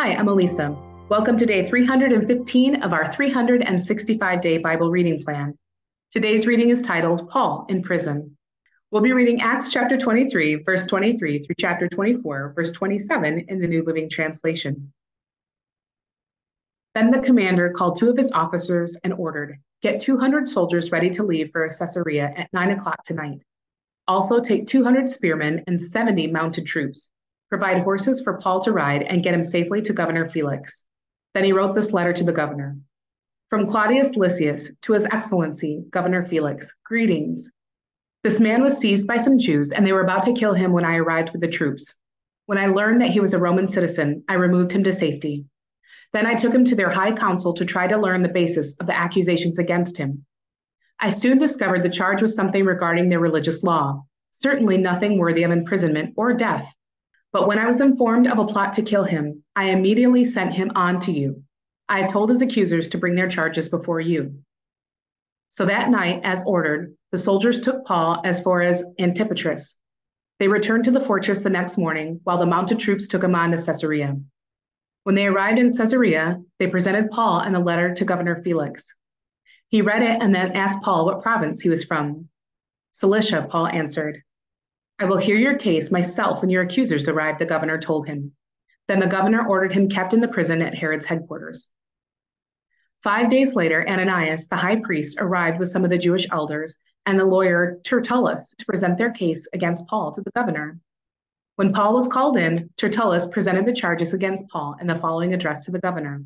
Hi, I'm Elisa. Welcome to day 315 of our 365-day Bible reading plan. Today's reading is titled Paul in Prison. We'll be reading Acts chapter 23, verse 23 through chapter 24, verse 27 in the New Living Translation. Then the commander called two of his officers and ordered, "Get 200 soldiers ready to leave for Caesarea at 9 o'clock tonight. Also take 200 spearmen and 70 mounted troops. Provide horses for Paul to ride and get him safely to Governor Felix." Then he wrote this letter to the governor. From Claudius Lysias to His Excellency, Governor Felix, greetings. This man was seized by some Jews, and they were about to kill him when I arrived with the troops. When I learned that he was a Roman citizen, I removed him to safety. Then I took him to their high council to try to learn the basis of the accusations against him. I soon discovered the charge was something regarding their religious law, certainly nothing worthy of imprisonment or death. But when I was informed of a plot to kill him, I immediately sent him on to you. I have told his accusers to bring their charges before you. So that night, as ordered, the soldiers took Paul as far as Antipatris. They returned to the fortress the next morning, while the mounted troops took him on to Caesarea. When they arrived in Caesarea, they presented Paul and a letter to Governor Felix. He read it and then asked Paul what province he was from. "Cilicia," Paul answered. "I will hear your case myself when your accusers arrive," the governor told him. Then the governor ordered him kept in the prison at Herod's headquarters. 5 days later, Ananias, the high priest, arrived with some of the Jewish elders and the lawyer Tertullus to present their case against Paul to the governor. When Paul was called in, Tertullus presented the charges against Paul in the following address to the governor.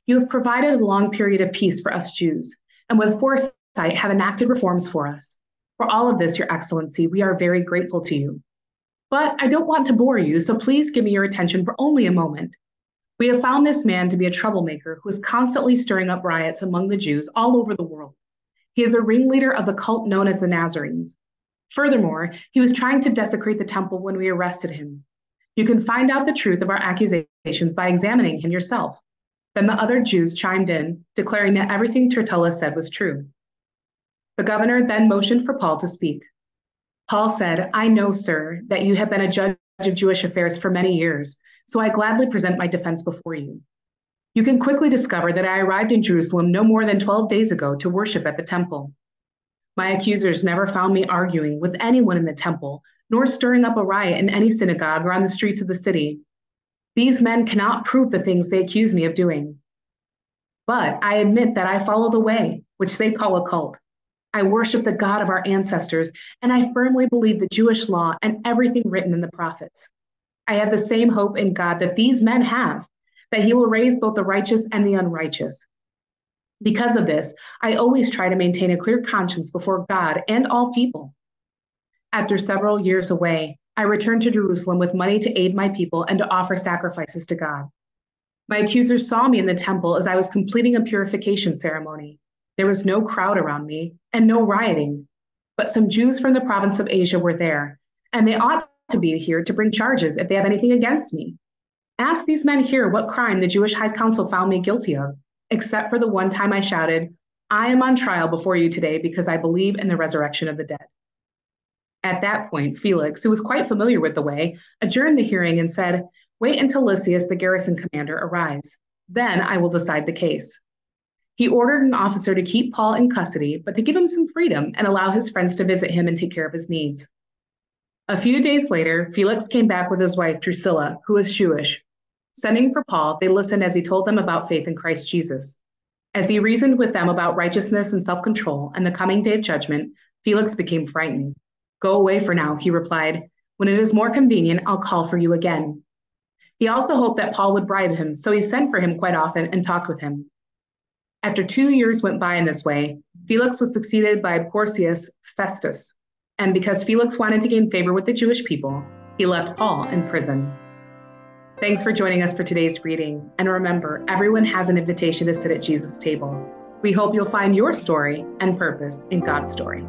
"You have provided a long period of peace for us Jews, and with foresight have enacted reforms for us. For all of this, Your Excellency, we are very grateful to you. But I don't want to bore you, so please give me your attention for only a moment. We have found this man to be a troublemaker who is constantly stirring up riots among the Jews all over the world. He is a ringleader of the cult known as the Nazarenes. Furthermore, he was trying to desecrate the temple when we arrested him. You can find out the truth of our accusations by examining him yourself." Then the other Jews chimed in, declaring that everything Tertullus said was true. The governor then motioned for Paul to speak. Paul said, "I know, sir, that you have been a judge of Jewish affairs for many years, so I gladly present my defense before you. You can quickly discover that I arrived in Jerusalem no more than 12 days ago to worship at the temple. My accusers never found me arguing with anyone in the temple, nor stirring up a riot in any synagogue or on the streets of the city. These men cannot prove the things they accuse me of doing. But I admit that I follow the way, which they call a cult. I worship the God of our ancestors, and I firmly believe the Jewish law and everything written in the prophets. I have the same hope in God that these men have, that he will raise both the righteous and the unrighteous. Because of this, I always try to maintain a clear conscience before God and all people. After several years away, I returned to Jerusalem with money to aid my people and to offer sacrifices to God. My accusers saw me in the temple as I was completing a purification ceremony. There was no crowd around me and no rioting, but some Jews from the province of Asia were there, and they ought to be here to bring charges if they have anything against me. Ask these men here what crime the Jewish High Council found me guilty of, except for the one time I shouted, 'I am on trial before you today because I believe in the resurrection of the dead.'" At that point, Felix, who was quite familiar with the way, adjourned the hearing and said, "Wait until Lysias, the garrison commander, arrives. Then I will decide the case." He ordered an officer to keep Paul in custody, but to give him some freedom and allow his friends to visit him and take care of his needs. A few days later, Felix came back with his wife Drusilla, who was Jewish. Sending for Paul, they listened as he told them about faith in Christ Jesus. As he reasoned with them about righteousness and self-control and the coming day of judgment, Felix became frightened. "Go away for now," he replied. "When it is more convenient, I'll call for you again." He also hoped that Paul would bribe him, so he sent for him quite often and talked with him. After 2 years went by in this way, Felix was succeeded by Porcius Festus, and because Felix wanted to gain favor with the Jewish people, he left Paul in prison. Thanks for joining us for today's reading, and remember, everyone has an invitation to sit at Jesus' table. We hope you'll find your story and purpose in God's story.